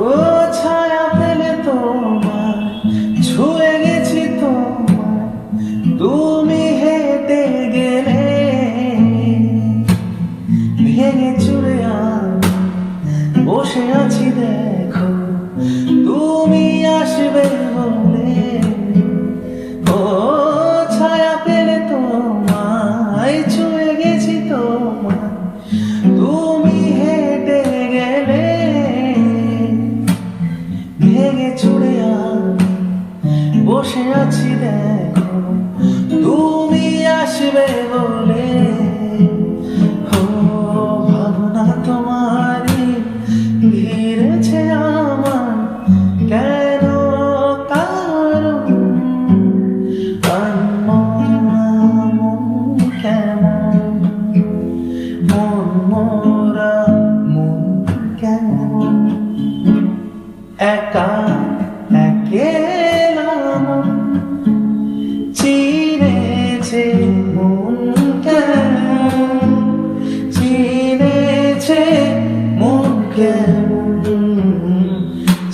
ও ছায়া পেলে তোমার, ছুঁয়ে গেছি তোমার, তুমি হেঁটে গেলে, ভেঙে চুরে আমি বসে আছি দেখো, তুমি আসবে বলে। ও ছায়া পেলে তোমায়, ছুঁয়ে গেছি তোমার, তুমি হেঁটে গেলে, ভেঙে চুরে আমি বসে আছি দেখো, তুমি আসবে বলে। ও ভাবনা তোমারই ঘিরেছে আমার, কেন কারণ মন কেমন, মন মোরা মন কেমন, একা একেলা মন চিনেছে মন কেমন, চিনেছে মন কেমন,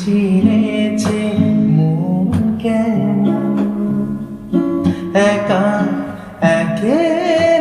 চিনেছে মন কেমন, একা একেলা